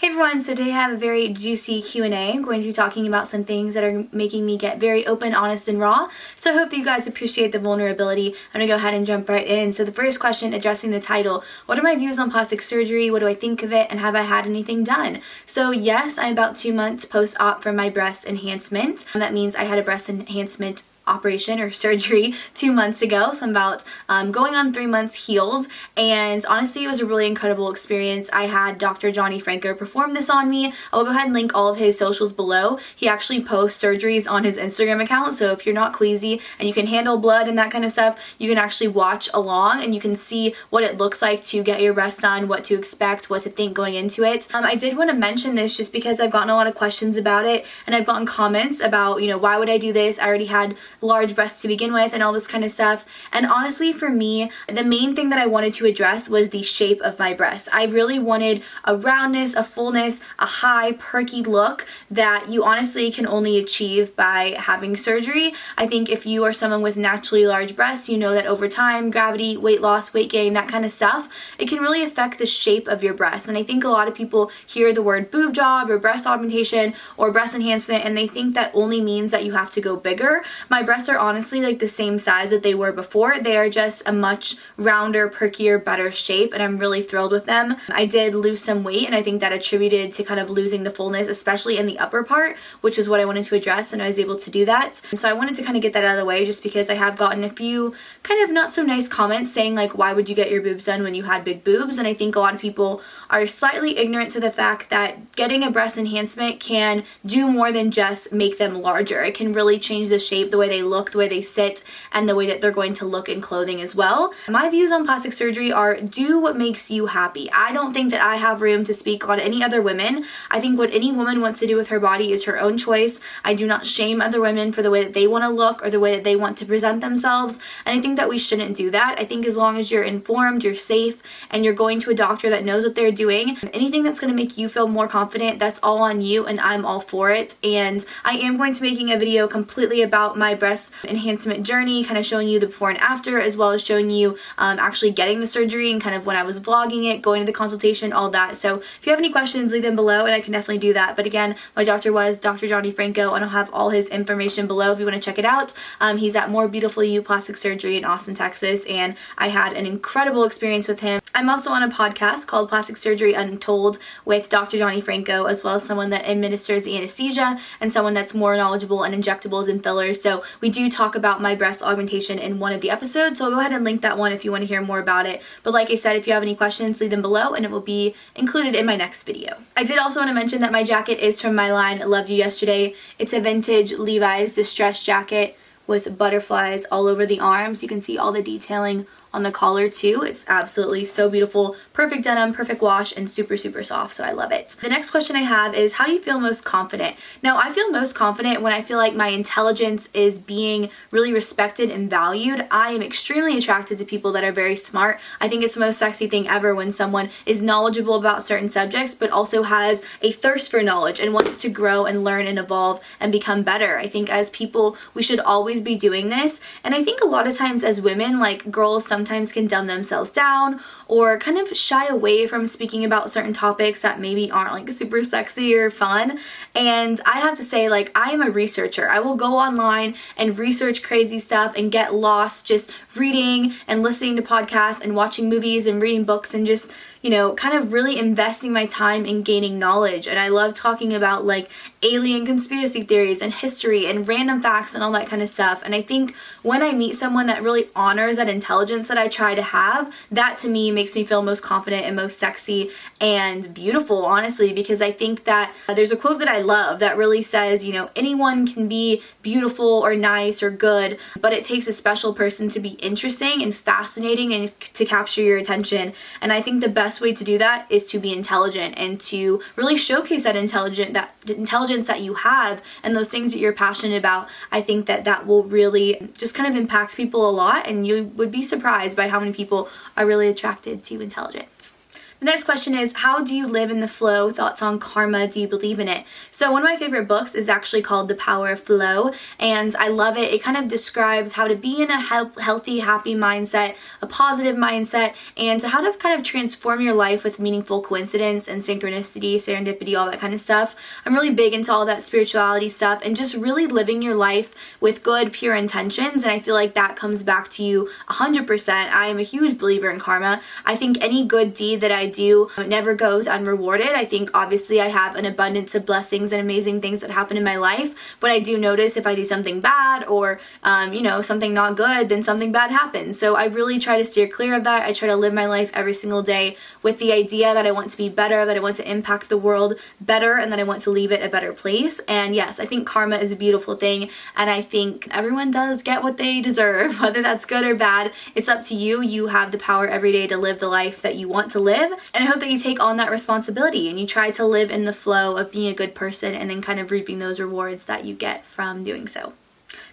Hey everyone, so today I have a very juicy Q&A. I'm going to be talking about some things that are making me get very open, honest, and raw. So I hope that you guys appreciate the vulnerability. I'm going to go ahead and jump right in. So the first question, addressing the title, what are my views on plastic surgery? What do I think of it? And have I had anything done? So yes, I'm about 2 months post-op from my breast enhancement. That means I had a breast enhancement operation or surgery 2 months ago, so I'm about going on 3 months healed, and honestly it was a really incredible experience. I had Dr. Franco perform this on me. I will go ahead and link all of his socials below. He actually posts surgeries on his Instagram account, so if you're not queasy and you can handle blood and that kind of stuff, you can actually watch along and you can see what it looks like to get your breasts done, what to expect, what to think going into it. I did want to mention this just because I've gotten a lot of questions about it, and I've gotten comments about, why would I do this? I already had large breasts to begin with and all this kind of stuff. And honestly, for me, the main thing that I wanted to address was the shape of my breasts. I really wanted a roundness, a fullness, a high, perky look that you honestly can only achieve by having surgery. I think if you are someone with naturally large breasts, you know that over time, gravity, weight loss, weight gain, that kind of stuff, it can really affect the shape of your breasts. And I think a lot of people hear the word boob job or breast augmentation or breast enhancement and they think that only means that you have to go bigger. My breasts are honestly like the same size that they were before. They are just a much rounder, perkier, better shape, and I'm really thrilled with them. I did lose some weight, and I think that attributed to kind of losing the fullness, especially in the upper part, which is what I wanted to address, and I was able to do that. So I wanted to kind of get that out of the way just because I have gotten a few kind of not so nice comments saying like, why would you get your boobs done when you had big boobs? And I think a lot of people are slightly ignorant to the fact that getting a breast enhancement can do more than just make them larger. It can really change the shape, the way they look, the way they sit, and the way that they're going to look in clothing as well. My views on plastic surgery are do what makes you happy. I don't think that I have room to speak on any other women. I think what any woman wants to do with her body is her own choice. I do not shame other women for the way that they want to look or the way that they want to present themselves, and I think that we shouldn't do that. I think as long as you're informed, you're safe, and you're going to a doctor that knows what they're doing, anything that's going to make you feel more confident, that's all on you, and I'm all for it. And I am going to be making a video completely about my breast enhancement journey, kind of showing you the before and after, as well as showing you actually getting the surgery and kind of when I was vlogging it, going to the consultation, all that. So if you have any questions, leave them below and I can definitely do that. But again, my doctor was Dr. Franco, and I'll have all his information below if you want to check it out. He's at More Beautiful You Plastic Surgery in Austin, Texas, and I had an incredible experience with him. I'm also on a podcast called Plastic Surgery Untold with Dr. Franco, as well as someone that administers anesthesia and someone that's more knowledgeable on injectables and fillers. So we do talk about my breast augmentation in one of the episodes, so I'll go ahead and link that one if you want to hear more about it. But like I said, if you have any questions, leave them below and it will be included in my next video. I did also want to mention that my jacket is from my line Loved You Yesterday. It's a vintage Levi's distressed jacket with butterflies all over the arms. You can see all the detailing on the collar too. It's absolutely so beautiful. Perfect denim, perfect wash, and super, super soft, so I love it. The next question I have is, how do you feel most confident? Now, I feel most confident when I feel like my intelligence is being really respected and valued. I am extremely attracted to people that are very smart. I think it's the most sexy thing ever when someone is knowledgeable about certain subjects, but also has a thirst for knowledge and wants to grow and learn and evolve and become better. I think as people, we should always be doing this. And I think a lot of times as women, like girls sometimes can dumb themselves down or kind of shy away from speaking about certain topics that maybe aren't like super sexy or fun. And I have to say, like, I am a researcher. I will go online and research crazy stuff and get lost just reading and listening to podcasts and watching movies and reading books and just, kind of really investing my time in gaining knowledge. And I love talking about like alien conspiracy theories and history and random facts and all that kind of stuff. And I think when I meet someone that really honors that intelligence that I try to have, that to me makes me feel most confident and most sexy and beautiful, honestly, because I think that there's a quote that I love that really says, anyone can be beautiful or nice or good, but it takes a special person to be interesting and fascinating and to capture your attention. And I think the best way to do that is to be intelligent and to really showcase that intelligence that you have and those things that you're passionate about. I think that will really just kind of impact people a lot, and you would be surprised by how many people are really attracted to intelligence. The next question is, how do you live in the flow? Thoughts on karma? Do you believe in it? So one of my favorite books is actually called The Power of Flow, and I love it. It kind of describes how to be in a healthy, happy mindset, a positive mindset, and to how to kind of transform your life with meaningful coincidence and synchronicity, serendipity, all that kind of stuff. I'm really big into all that spirituality stuff and just really living your life with good, pure intentions, and I feel like that comes back to you 100%. I am a huge believer in karma. I think any good deed that I do never goes unrewarded. I think obviously I have an abundance of blessings and amazing things that happen in my life, but I do notice if I do something bad or something not good, then something bad happens. So I really try to steer clear of that. I try to live my life every single day with the idea that I want to be better, that I want to impact the world better, and that I want to leave it a better place. And yes, I think karma is a beautiful thing, and I think everyone does get what they deserve, whether that's good or bad. It's up to you. You have the power every day to live the life that you want to live, and I hope that you take on that responsibility and you try to live in the flow of being a good person and then kind of reaping those rewards that you get from doing so.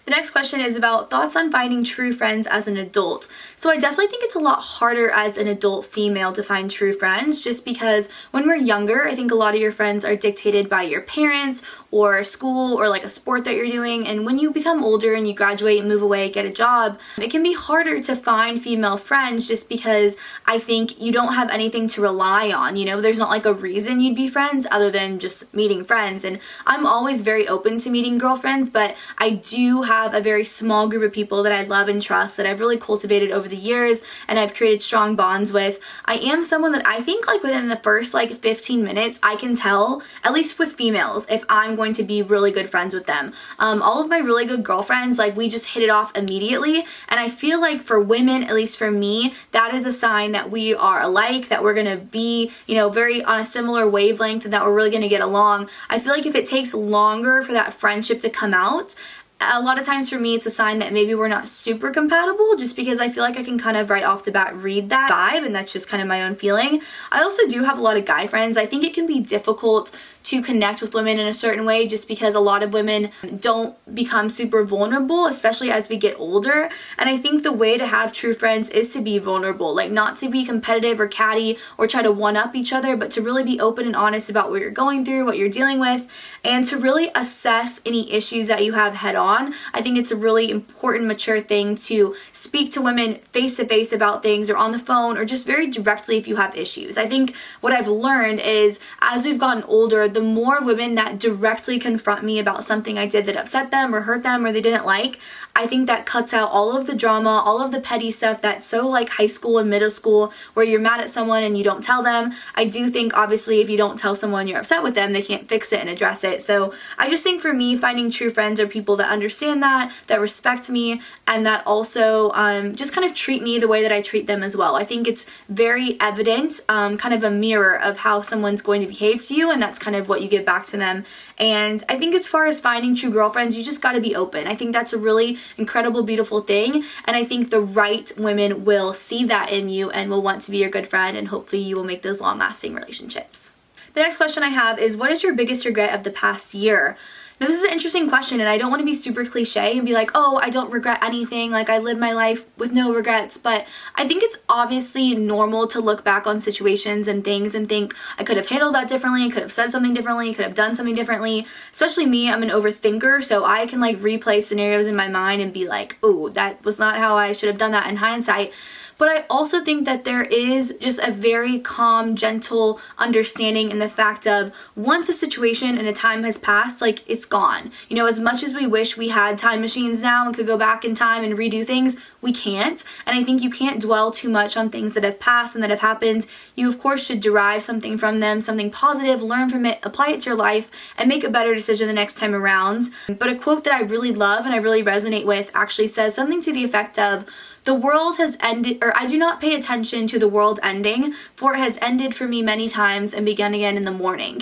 The next question is about thoughts on finding true friends as an adult. So I definitely think it's a lot harder as an adult female to find true friends, just because when we're younger, I think a lot of your friends are dictated by your parents or school or like a sport that you're doing. And when you become older and you graduate, move away, get a job, it can be harder to find female friends just because I think you don't have anything to rely on. There's not like a reason you'd be friends other than just meeting friends. And I'm always very open to meeting girlfriends, but I do have a very small group of people that I love and trust that I've really cultivated over the years and I've created strong bonds with. I am someone that I think like within the first 15 minutes I can tell, at least with females, if I'm going to be really good friends with them. All of my really good girlfriends, we just hit it off immediately, and I feel like for women, at least for me, that is a sign that we are alike, that we're gonna be very on a similar wavelength, and that we're really gonna get along. I feel like if it takes longer for that friendship to come out, a lot of times for me it's a sign that maybe we're not super compatible, just because I feel like I can kind of right off the bat read that vibe, and that's just kind of my own feeling. I also do have a lot of guy friends. I think it can be difficult to connect with women in a certain way just because a lot of women don't become super vulnerable, especially as we get older. And I think the way to have true friends is to be vulnerable, not to be competitive or catty or try to one up each other, but to really be open and honest about what you're going through, what you're dealing with, and to really assess any issues that you have head on. I think it's a really important, mature thing to speak to women face to face about things or on the phone or just very directly if you have issues. I think what I've learned is as we've gotten older, the more women that directly confront me about something I did that upset them or hurt them or they didn't like, I think that cuts out all of the drama, all of the petty stuff that's so high school and middle school where you're mad at someone and you don't tell them. I do think obviously if you don't tell someone you're upset with them, they can't fix it and address it. So I just think for me, finding true friends are people that understand that respect me, and that also just kind of treat me the way that I treat them as well. I think it's very evident, kind of a mirror of how someone's going to behave to you, and that's kind of what you give back to them. And I think as far as finding true girlfriends, you just got to be open. I think that's a really incredible, beautiful thing, and I think the right women will see that in you and will want to be your good friend, and hopefully you will make those long-lasting relationships. The next question I have is, what is your biggest regret of the past year? Now, this is an interesting question, and I don't want to be super cliche and be like, oh, I don't regret anything, I live my life with no regrets, but I think it's obviously normal to look back on situations and things and think, I could have handled that differently, I could have said something differently, I could have done something differently. Especially me, I'm an overthinker, so I can replay scenarios in my mind and be like, oh, that was not how I should have done that in hindsight. But I also think that there is just a very calm, gentle understanding in the fact of once a situation and a time has passed, it's gone. As much as we wish we had time machines now and could go back in time and redo things, we can't. And I think you can't dwell too much on things that have passed and that have happened. You, of course, should derive something from them, something positive, learn from it, apply it to your life, and make a better decision the next time around. But a quote that I really love and I really resonate with actually says something to the effect of, the world has ended, or I do not pay attention to the world ending, for it has ended for me many times and begun again in the morning.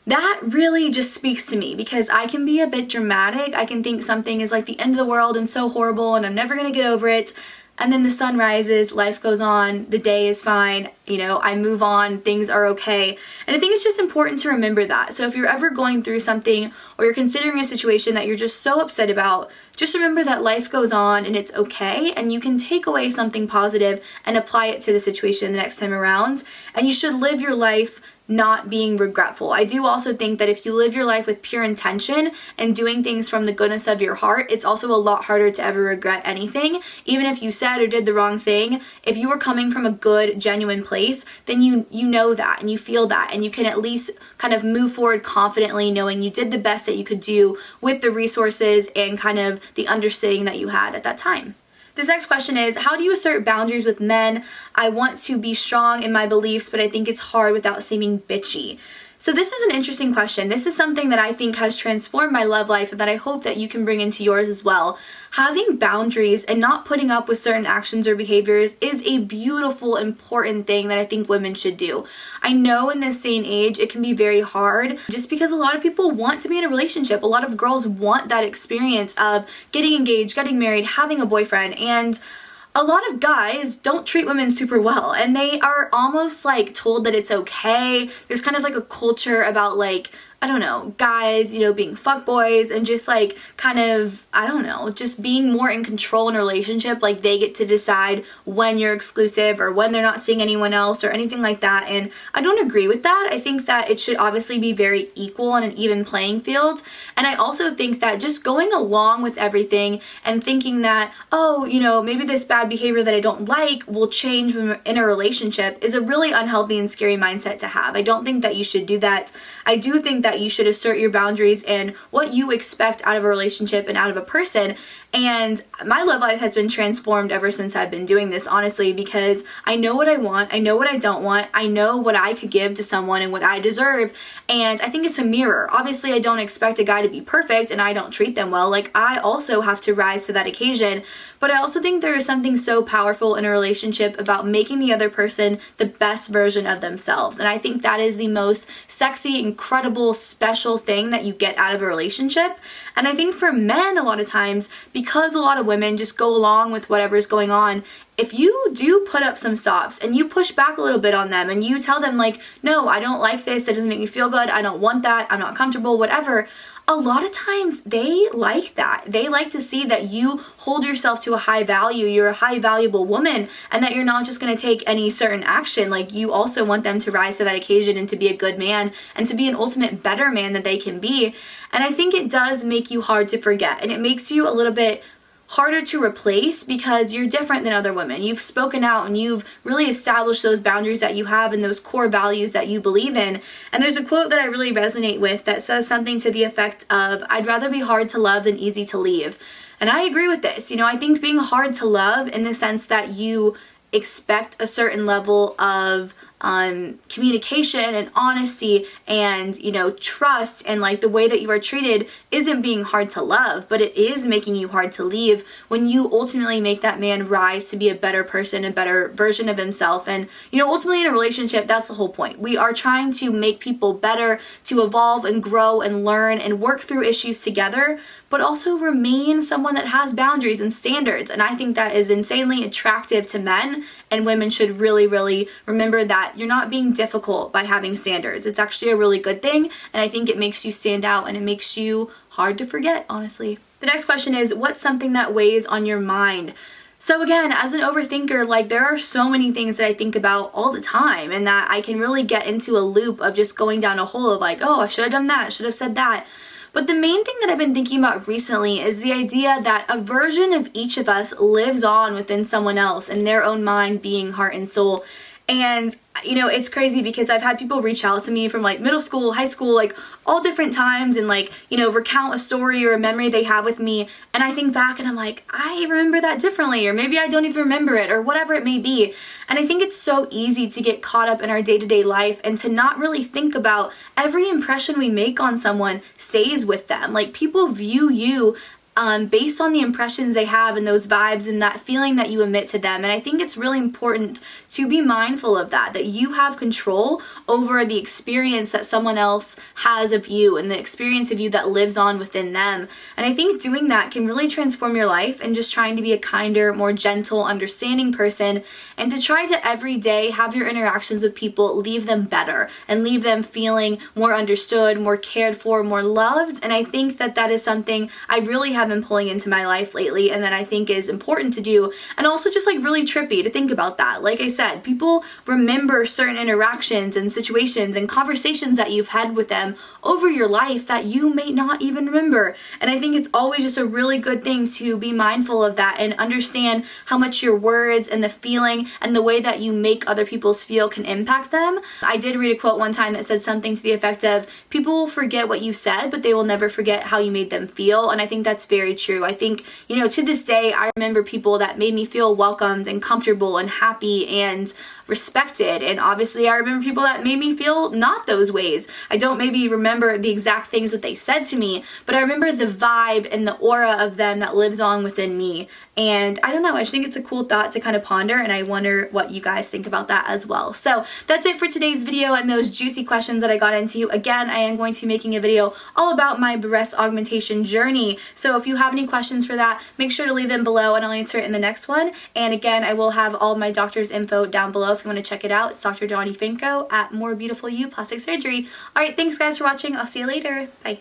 That really just speaks to me because I can be a bit dramatic. I can think something is the end of the world and so horrible and I'm never going to get over it. and then the sun rises, life goes on, the day is fine, I move on, things are okay. And I think it's just important to remember that. So if you're ever going through something or you're considering a situation that you're just so upset about, just remember that life goes on and it's okay, and you can take away something positive and apply it to the situation the next time around. And you should live your life not being regretful. I do also think that if you live your life with pure intention and doing things from the goodness of your heart, it's also a lot harder to ever regret anything. Even if you said or did the wrong thing, if you were coming from a good, genuine place, then you know that and you feel that, and you can at least kind of move forward confidently knowing you did the best that you could do with the resources and kind of the understanding that you had at that time. This next question is, how do you assert boundaries with men? I want to be strong in my beliefs, but I think it's hard without seeming bitchy. So this is an interesting question. This is something that I think has transformed my love life and that I hope that you can bring into yours as well. Having boundaries and not putting up with certain actions or behaviors is a beautiful, important thing that I think women should do. I know in this day and age it can be very hard just because a lot of people want to be in a relationship. A lot of girls want that experience of getting engaged, getting married, having a boyfriend, and a lot of guys don't treat women super well, and they are almost like told that it's okay. There's kind of like a culture about like, I don't know, guys, being fuckboys and just like kind of, I don't know, just being more in control in a relationship. Like they get to decide when you're exclusive or when they're not seeing anyone else or anything like that. And I don't agree with that. I think that it should obviously be very equal on an even playing field. And I also think that just going along with everything and thinking that, oh, maybe this bad behavior that I don't like will change when we're in a relationship is a really unhealthy and scary mindset to have. I don't think that you should do that. I do think that you should assert your boundaries and what you expect out of a relationship and out of a person. And my love life has been transformed ever since I've been doing this, honestly, because I know what I want, I know what I don't want, I know what I could give to someone and what I deserve, and I think it's a mirror. Obviously, I don't expect a guy to be perfect and I don't treat them well. Like, I also have to rise to that occasion, but I also think there is something so powerful in a relationship about making the other person the best version of themselves, and I think that is the most sexy, incredible, special thing that you get out of a relationship. And I think for men, a lot of times, because a lot of women just go along with whatever's going on, if you do put up some stops and you push back a little bit on them and you tell them like, no, I don't like this, that doesn't make me feel good, I don't want that, I'm not comfortable, whatever, a lot of times they like that. They like to see that you hold yourself to a high value, you're a high valuable woman, and that you're not just going to take any certain action. Like, you also want them to rise to that occasion and to be a good man and to be an ultimate better man that they can be. And I think it does make you hard to forget, and it makes you a little bit harder to replace because you're different than other women. You've spoken out and you've really established those boundaries that you have and those core values that you believe in. And there's a quote that I really resonate with that says something to the effect of, I'd rather be hard to love than easy to leave. And I agree with this. I think being hard to love in the sense that you expect a certain level of communication and honesty and trust, and like the way that you are treated isn't being hard to love, but it is making you hard to leave when you ultimately make that man rise to be a better person, a better version of himself. And ultimately in a relationship, that's the whole point. We are trying to make people better, to evolve and grow and learn and work through issues together, but also remain someone that has boundaries and standards. And I think that is insanely attractive to men, and women should really, really remember that you're not being difficult by having standards. It's actually a really good thing, and I think it makes you stand out and it makes you hard to forget, honestly. The next question is, what's something that weighs on your mind? So again, as an overthinker, like, there are so many things that I think about all the time, and that I can really get into a loop of just going down a hole of like, oh, I should have done that, I should have said that. But the main thing that I've been thinking about recently is the idea that a version of each of us lives on within someone else in their own mind, being, heart, and soul. And it's crazy because I've had people reach out to me from like middle school, high school, like all different times, and like, recount a story or a memory they have with me. And I think back and I'm like, I remember that differently, or maybe I don't even remember it, or whatever it may be. And I think it's so easy to get caught up in our day-to-day life and to not really think about every impression we make on someone stays with them. Like, people view you based on the impressions they have and those vibes and that feeling that you emit to them. And I think it's really important to be mindful of that you have control over the experience that someone else has of you and the experience of you that lives on within them. And I think doing that can really transform your life, and just trying to be a kinder, more gentle, understanding person, and to try to every day have your interactions with people leave them better and leave them feeling more understood, more cared for, more loved. And I think that that is something I really have been pulling into my life lately, and that I think is important to do, and also just like really trippy to think about that. Like I said, people remember certain interactions and situations and conversations that you've had with them over your life that you may not even remember. And I think it's always just a really good thing to be mindful of that and understand how much your words and the feeling and the way that you make other people's feel can impact them. I did read a quote one time that said something to the effect of, people will forget what you said, but they will never forget how you made them feel. And I think that's very true. I think, to this day, I remember people that made me feel welcomed and comfortable and happy and respected. And obviously I remember people that made me feel not those ways. I don't maybe remember the exact things that they said to me, but I remember the vibe and the aura of them that lives on within me. And I don't know, I just think it's a cool thought to kind of ponder, and I wonder what you guys think about that as well. So that's it for today's video and those juicy questions that I got into. Again, I am going to be making a video all about my breast augmentation journey. So if you have any questions for that, make sure to leave them below and I'll answer it in the next one. And again, I will have all of my doctor's info down below if you want to check it out. It's Dr. Franco at More Beautiful You Plastic Surgery. Alright, thanks guys for watching. I'll see you later. Bye.